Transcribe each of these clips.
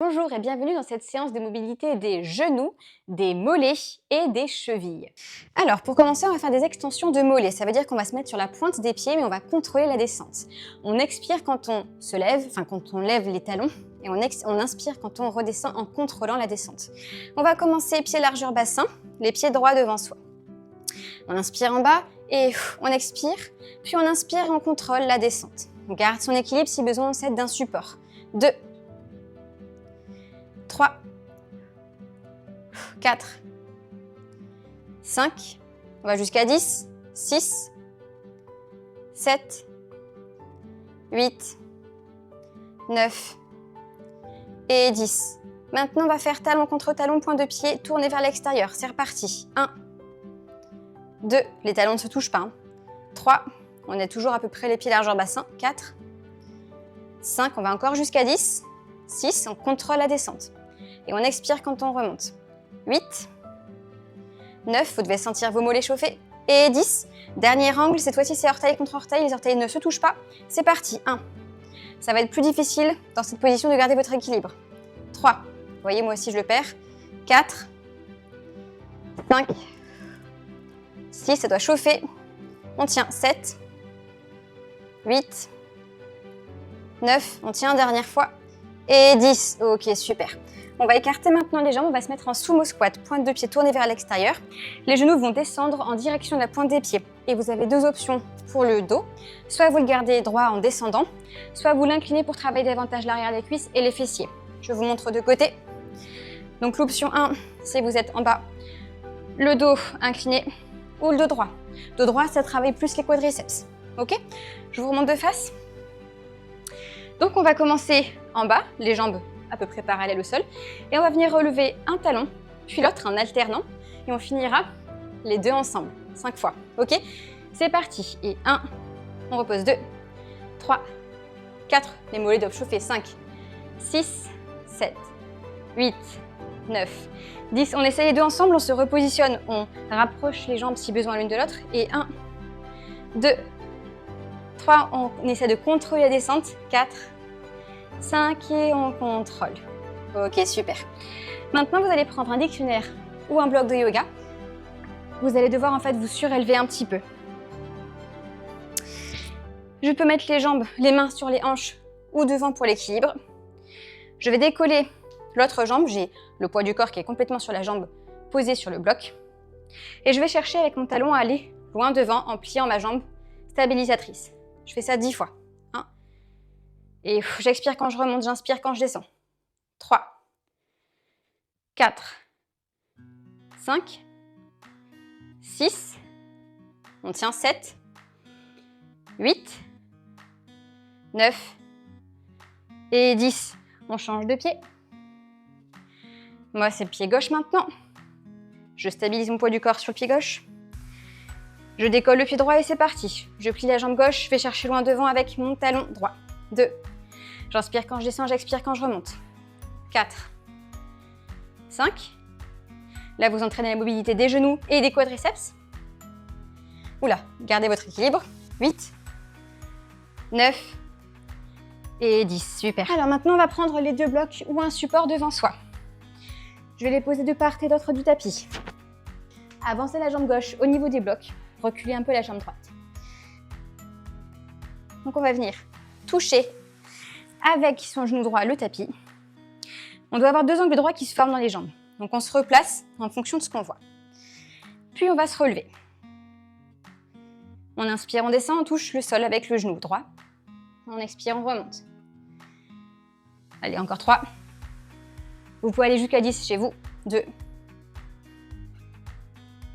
Bonjour et bienvenue dans cette séance de mobilité des genoux, des mollets et des chevilles. Alors pour commencer, on va faire des extensions de mollets. Ça veut dire qu'on va se mettre sur la pointe des pieds mais on va contrôler la descente. On expire quand on se lève, quand on lève les talons et on inspire quand on redescend en contrôlant la descente. On va commencer pied largeur bassin, les pieds droits devant soi. On inspire en bas et on expire, puis on inspire et on contrôle la descente. On garde son équilibre si besoin, on s'aide d'un support. 2, 3, 4, 5, on va jusqu'à 10, 6, 7, 8, 9 et 10. Maintenant, on va faire talon contre talon, point de pied, tourner vers l'extérieur. C'est reparti. 1, 2, les talons ne se touchent pas. 3, on est toujours à peu près les pieds largeur bassin. 4, 5, on va encore jusqu'à 10, 6, on contrôle la descente. Et on expire quand on remonte. 8, 9, vous devez sentir vos mollets chauffer. Et 10, dernier angle, cette fois-ci c'est orteil contre orteil, les orteils ne se touchent pas. C'est parti, 1. Ça va être plus difficile dans cette position de garder votre équilibre. 3, vous voyez moi aussi je le perds. 4, 5, 6, ça doit chauffer. On tient, 7, 8, 9, on tient dernière fois. Et 10, ok super. On va écarter maintenant les jambes, on va se mettre en sumo squat, pointe de pied tournée vers l'extérieur. Les genoux vont descendre en direction de la pointe des pieds. Et vous avez deux options pour le dos. Soit vous le gardez droit en descendant, soit vous l'inclinez pour travailler davantage l'arrière des cuisses et les fessiers. Je vous montre de côté. Donc l'option 1, c'est vous êtes en bas, le dos incliné ou le dos droit. Dos droit, ça travaille plus les quadriceps. Ok? Je vous remonte de face. Donc on va commencer en bas, les jambes à peu près parallèles au sol, et on va venir relever un talon, puis l'autre en alternant, et on finira les deux ensemble, 5 fois. Ok? C'est parti. Et 1, on repose 2, 3, 4, les mollets doivent chauffer, 5, 6, 7, 8, 9, 10. On essaye les deux ensemble, on se repositionne, on rapproche les jambes si besoin l'une de l'autre, et 1, 2, 3, on essaie de contrôler la descente, 4, 5 et on contrôle. Ok, super. Maintenant, vous allez prendre un dictionnaire ou un bloc de yoga. Vous allez devoir en fait vous surélever un petit peu. Je peux mettre les jambes, les mains sur les hanches ou devant pour l'équilibre. Je vais décoller l'autre jambe. J'ai le poids du corps qui est complètement sur la jambe posée sur le bloc. Et je vais chercher avec mon talon à aller loin devant en pliant ma jambe stabilisatrice. Je fais ça 10 fois. Et j'expire quand je remonte, j'inspire quand je descends. 3, 4, 5, 6, on tient 7, 8, 9 et 10. On change de pied. Moi, c'est le pied gauche maintenant. Je stabilise mon poids du corps sur le pied gauche. Je décolle le pied droit et c'est parti. Je plie la jambe gauche, je vais chercher loin devant avec mon talon droit. 2. J'inspire quand je descends, j'expire quand je remonte. 4. 5. Là, vous entraînez la mobilité des genoux et des quadriceps. Oula, gardez votre équilibre. 8. 9. Et 10. Super. Alors maintenant, on va prendre les deux blocs ou un support devant soi. Je vais les poser de part et d'autre du tapis. Avancez la jambe gauche au niveau des blocs. Reculez un peu la jambe droite. Donc, on va venir toucher avec son genou droit le tapis. On doit avoir deux angles droits qui se forment dans les jambes. Donc on se replace en fonction de ce qu'on voit. Puis on va se relever. On inspire, on descend, on touche le sol avec le genou droit. On expire, on remonte. Allez, encore 3. Vous pouvez aller jusqu'à 10 chez vous. 2.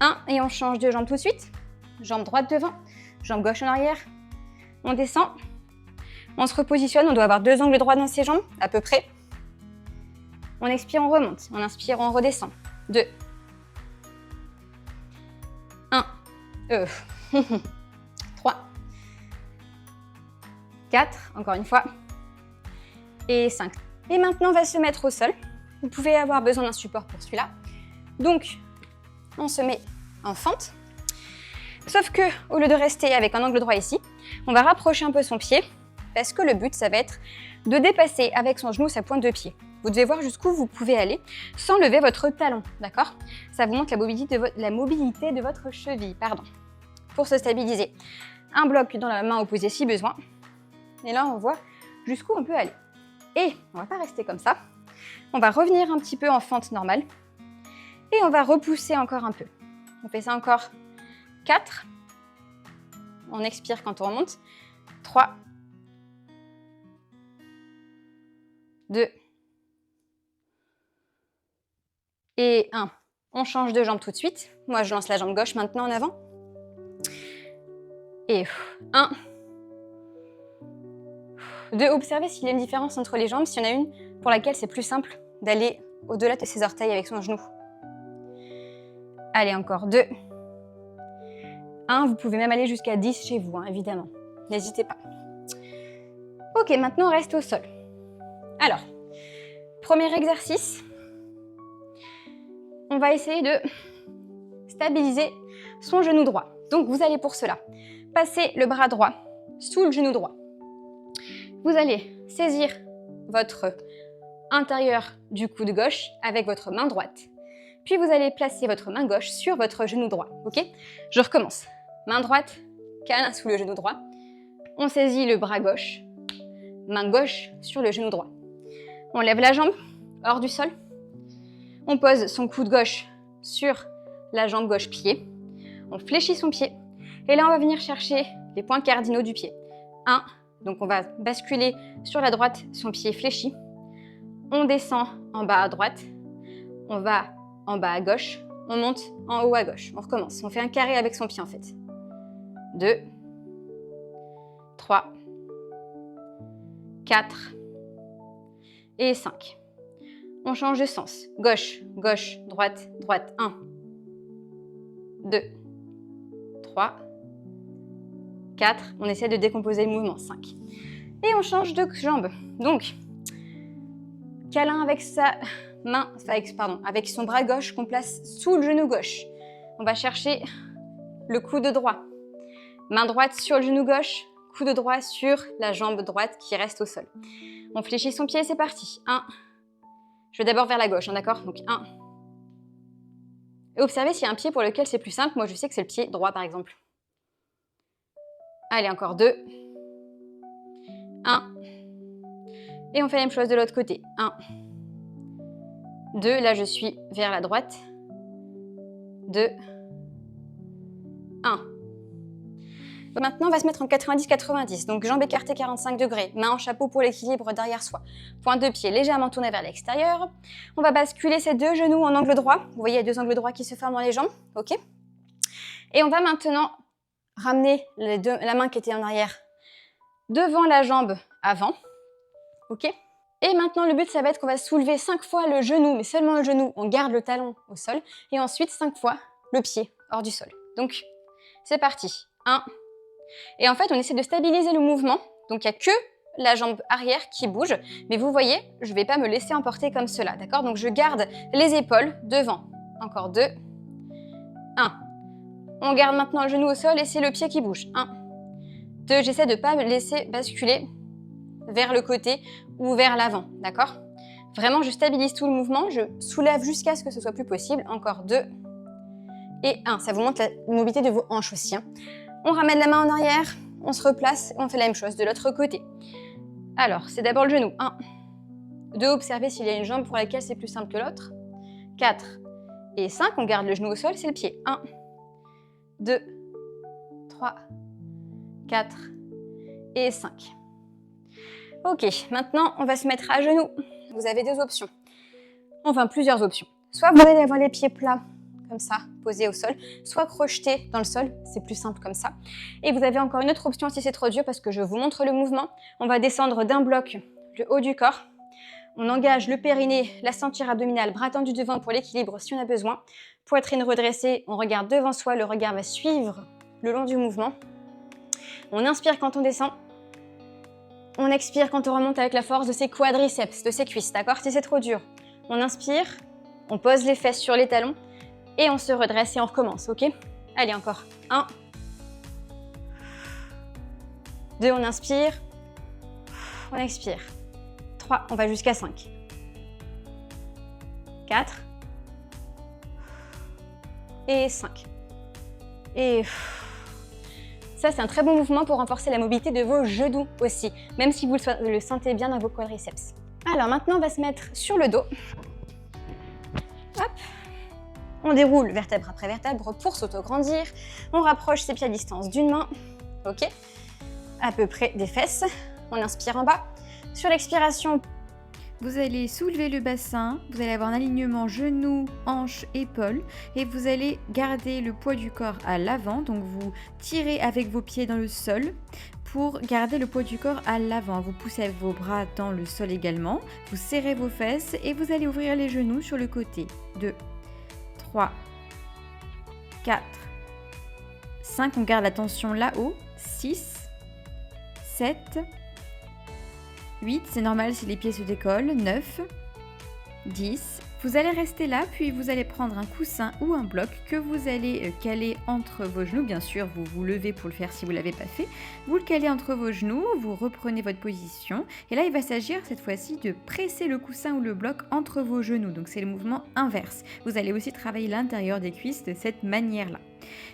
1. Et on change de jambe tout de suite. Jambe droite devant, jambe gauche en arrière. On descend. On se repositionne, on doit avoir deux angles droits dans ses jambes, à peu près. On expire, on remonte. On inspire, on redescend. 2. 1. 3. 4. Encore une fois. Et 5. Et maintenant, on va se mettre au sol. Vous pouvez avoir besoin d'un support pour celui-là. Donc, on se met en fente. Sauf que, au lieu de rester avec un angle droit ici, on va rapprocher un peu son pied parce que le but, ça va être de dépasser avec son genou sa pointe de pied. Vous devez voir jusqu'où vous pouvez aller sans lever votre talon, d'accord? Ça vous montre la mobilité de votre cheville, pardon. Pour se stabiliser, un bloc dans la main opposée si besoin. Et là, on voit jusqu'où on peut aller. Et on ne va pas rester comme ça. On va revenir un petit peu en fente normale. Et on va repousser encore un peu. On fait ça encore 4. On expire quand on remonte. 3. 2. Et 1. On change de jambe tout de suite. Moi, je lance la jambe gauche maintenant en avant. Et 1. 2. Observez s'il y a une différence entre les jambes, s'il y en a une pour laquelle c'est plus simple d'aller au-delà de ses orteils avec son genou. Allez, encore 2. 1. Vous pouvez même aller jusqu'à 10 chez vous, hein, évidemment. N'hésitez pas. Ok, maintenant on reste au sol. Alors, premier exercice. On va essayer de stabiliser son genou droit. Donc, vous allez pour cela passer le bras droit sous le genou droit. Vous allez saisir votre intérieur du coude gauche avec votre main droite. Puis vous allez placer votre main gauche sur votre genou droit. Ok? Je recommence. Main droite, câlin sous le genou droit. On saisit le bras gauche. Main gauche sur le genou droit. On lève la jambe hors du sol. On pose son coude gauche sur la jambe gauche pied. On fléchit son pied. Et là, on va venir chercher les points cardinaux du pied. 1. Donc, on va basculer sur la droite son pied fléchi. On descend en bas à droite. On va en bas à gauche. On monte en haut à gauche. On recommence. On fait un carré avec son pied en fait. 2. 3. 4. Et 5. On change de sens. Gauche, gauche, droite, droite. 1. 2. 3. 4. On essaie de décomposer le mouvement. 5. Et on change de jambe. Donc, câlin avec sa main, avec son bras gauche qu'on place sous le genou gauche. On va chercher le coude droit. Main droite sur le genou gauche, coude droit sur la jambe droite qui reste au sol. On fléchit son pied, c'est parti. 1. Je vais d'abord vers la gauche, hein, d'accord? Donc 1. Et observez s'il y a un pied pour lequel c'est plus simple. Moi, je sais que c'est le pied droit, par exemple. Allez, encore 2. 1. Et on fait la même chose de l'autre côté. 1. 2. Là, je suis vers la droite. 2. 1. Maintenant, on va se mettre en 90-90. Donc, jambes écartées 45 degrés. Main en chapeau pour l'équilibre derrière soi. Pointe de pied légèrement tournée vers l'extérieur. On va basculer ces deux genoux en angle droit. Vous voyez, il y a deux angles droits qui se forment dans les jambes. OK? Et on va maintenant ramener la main qui était en arrière devant la jambe avant. OK? Et maintenant, le but, ça va être qu'on va soulever 5 fois le genou, mais seulement le genou. On garde le talon au sol. Et ensuite, 5 fois le pied hors du sol. Donc, c'est parti. 1. Et en fait, on essaie de stabiliser le mouvement. Donc, il n'y a que la jambe arrière qui bouge. Mais vous voyez, je ne vais pas me laisser emporter comme cela. D'accord? Donc, je garde les épaules devant. Encore 2. 1. On garde maintenant le genou au sol et c'est le pied qui bouge. 1. 2. J'essaie de ne pas me laisser basculer vers le côté ou vers l'avant. D'accord? Vraiment, je stabilise tout le mouvement. Je soulève jusqu'à ce que ce soit plus possible. Encore 2. Et 1. Ça vous montre la mobilité de vos hanches aussi. Hein. On ramène la main en arrière, on se replace et on fait la même chose de l'autre côté. Alors, c'est d'abord le genou. 1. 2. Observez s'il y a une jambe pour laquelle c'est plus simple que l'autre. 4. Et 5. On garde le genou au sol, c'est le pied. 1. 2. 3. 4. Et 5. Ok, maintenant, on va se mettre à genoux. Vous avez deux options. Enfin, plusieurs options. Soit vous allez avoir les pieds plats, comme ça, posés au sol, soit crochetés dans le sol, c'est plus simple comme ça. Et vous avez encore une autre option si c'est trop dur parce que je vous montre le mouvement. On va descendre d'un bloc le haut du corps. On engage le périnée, la ceinture abdominale, bras tendus devant pour l'équilibre si on a besoin. Poitrine redressée, on regarde devant soi, le regard va suivre le long du mouvement. On inspire quand on descend. On expire quand on remonte avec la force de ses quadriceps, de ses cuisses, d'accord? Si c'est trop dur, on inspire, on pose les fesses sur les talons et on se redresse et on recommence, ok? Allez, encore. 1. 2, on inspire. On expire. 3, on va jusqu'à 5. 4 et 5. Et ça, c'est un très bon mouvement pour renforcer la mobilité de vos genoux aussi, même si vous le sentez bien dans vos quadriceps. Alors maintenant, on va se mettre sur le dos. Hop. On déroule vertèbre après vertèbre pour s'auto-grandir. On rapproche ses pieds à distance d'une main. Ok. À peu près des fesses. On inspire en bas. Sur l'expiration, vous allez soulever le bassin, vous allez avoir un alignement genoux, hanches, épaules et vous allez garder le poids du corps à l'avant. Donc vous tirez avec vos pieds dans le sol pour garder le poids du corps à l'avant. Vous poussez avec vos bras dans le sol également. Vous serrez vos fesses et vous allez ouvrir les genoux sur le côté. 2, 3, 4, 5. On garde la tension là-haut. 6, 7, 8, c'est normal si les pieds se décollent, 9, 10. Vous allez rester là, puis vous allez prendre un coussin ou un bloc que vous allez caler entre vos genoux. Bien sûr, vous vous levez pour le faire si vous ne l'avez pas fait. Vous le calez entre vos genoux, vous reprenez votre position. Et là, il va s'agir cette fois-ci de presser le coussin ou le bloc entre vos genoux. Donc c'est le mouvement inverse. Vous allez aussi travailler l'intérieur des cuisses de cette manière-là.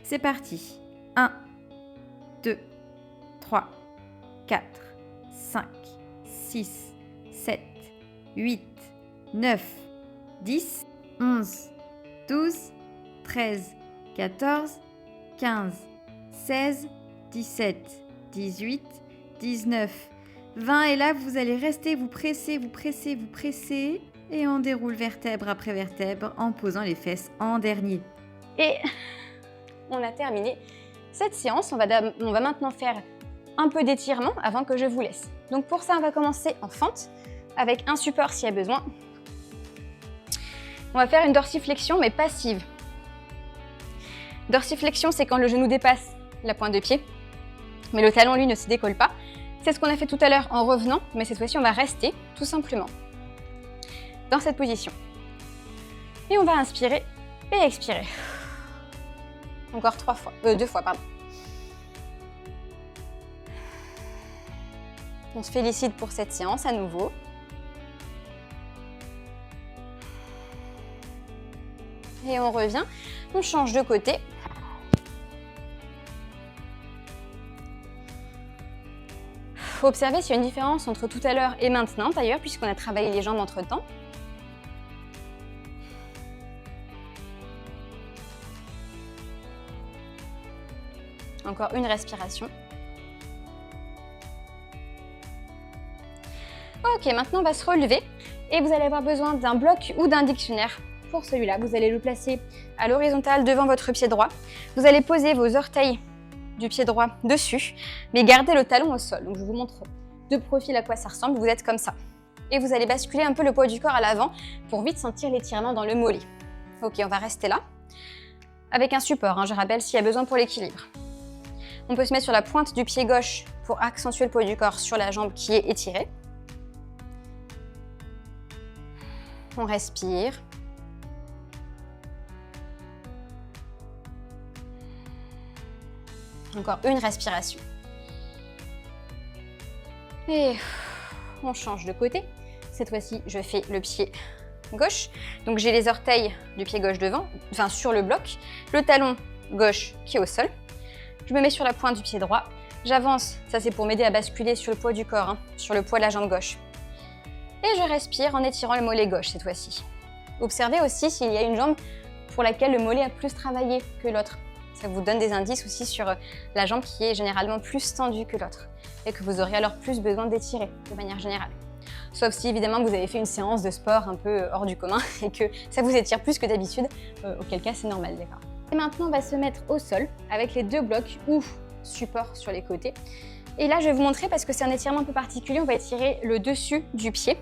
C'est parti. 1, 2, 3, 4, 5. 6, 7, 8, 9, 10, 11, 12, 13, 14, 15, 16, 17, 18, 19, 20. Et là, vous allez rester, vous pressez, vous pressez, vous pressez. Et on déroule vertèbre après vertèbre en posant les fesses en dernier. Et on a terminé cette séance. On va maintenant faire un peu d'étirement avant que je vous laisse. Donc pour ça, on va commencer en fente avec un support s'il y a besoin. On va faire une dorsiflexion mais passive. Dorsiflexion, c'est quand le genou dépasse la pointe de pied, mais le talon, lui, ne se décolle pas. C'est ce qu'on a fait tout à l'heure en revenant, mais cette fois-ci, on va rester tout simplement dans cette position. Et on va inspirer et expirer. Encore 2 fois, pardon. On se félicite pour cette séance à nouveau. Et on revient, on change de côté. Observez s'il y a une différence entre tout à l'heure et maintenant d'ailleurs, puisqu'on a travaillé les jambes entre-temps. Encore une respiration. Ok, maintenant on va se relever et vous allez avoir besoin d'un bloc ou d'un dictionnaire. Pour celui-là, vous allez le placer à l'horizontale devant votre pied droit. Vous allez poser vos orteils du pied droit dessus, mais gardez le talon au sol. Donc je vous montre de profil à quoi ça ressemble. Vous êtes comme ça. Et vous allez basculer un peu le poids du corps à l'avant pour vite sentir l'étirement dans le mollet. Ok, on va rester là. Avec un support, hein, je rappelle, s'il y a besoin pour l'équilibre. On peut se mettre sur la pointe du pied gauche pour accentuer le poids du corps sur la jambe qui est étirée. On respire. Encore une respiration. Et on change de côté. Cette fois-ci, je fais le pied gauche. Donc j'ai les orteils du pied gauche devant, enfin sur le bloc, le talon gauche qui est au sol. Je me mets sur la pointe du pied droit. J'avance, ça c'est pour m'aider à basculer sur le poids du corps, hein, sur le poids de la jambe gauche. Et je respire en étirant le mollet gauche cette fois-ci. Observez aussi s'il y a une jambe pour laquelle le mollet a plus travaillé que l'autre. Ça vous donne des indices aussi sur la jambe qui est généralement plus tendue que l'autre et que vous aurez alors plus besoin d'étirer de manière générale. Sauf si évidemment vous avez fait une séance de sport un peu hors du commun et que ça vous étire plus que d'habitude, auquel cas c'est normal, d'accord. Et maintenant on va se mettre au sol avec les deux blocs ou supports sur les côtés. Et là je vais vous montrer parce que c'est un étirement un peu particulier, on va étirer le dessus du pied.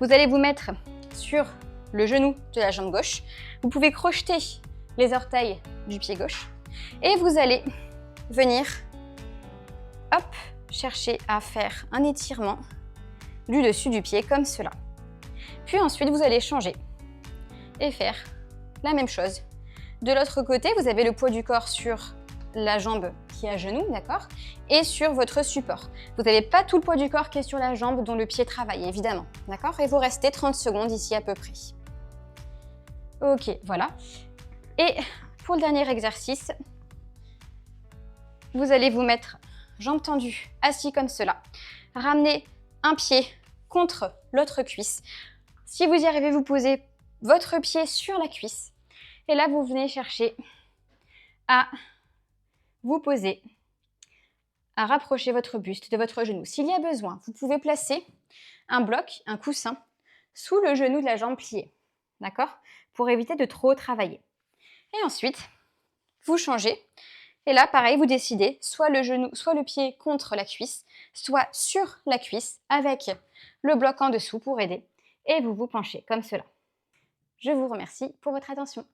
Vous allez vous mettre sur le genou de la jambe gauche. Vous pouvez crocheter les orteils du pied gauche. Et vous allez venir, hop, chercher à faire un étirement du dessus du pied comme cela. Puis ensuite, vous allez changer et faire la même chose. De l'autre côté, vous avez le poids du corps sur la jambe qui est à genoux, d'accord, et sur votre support. Vous n'avez pas tout le poids du corps qui est sur la jambe dont le pied travaille, évidemment, d'accord. Et vous restez 30 secondes ici à peu près. Ok, voilà. Et pour le dernier exercice, vous allez vous mettre jambes tendues, assis comme cela. Ramenez un pied contre l'autre cuisse. Si vous y arrivez, vous posez votre pied sur la cuisse. Et là, vous venez chercher à vous poser, à rapprocher votre buste de votre genou. S'il y a besoin, vous pouvez placer un bloc, un coussin, sous le genou de la jambe pliée. D'accord? Pour éviter de trop travailler. Et ensuite, vous changez. Et là, pareil, vous décidez soit le genou, soit le pied contre la cuisse, soit sur la cuisse avec le bloc en dessous pour aider. Et vous vous penchez comme cela. Je vous remercie pour votre attention.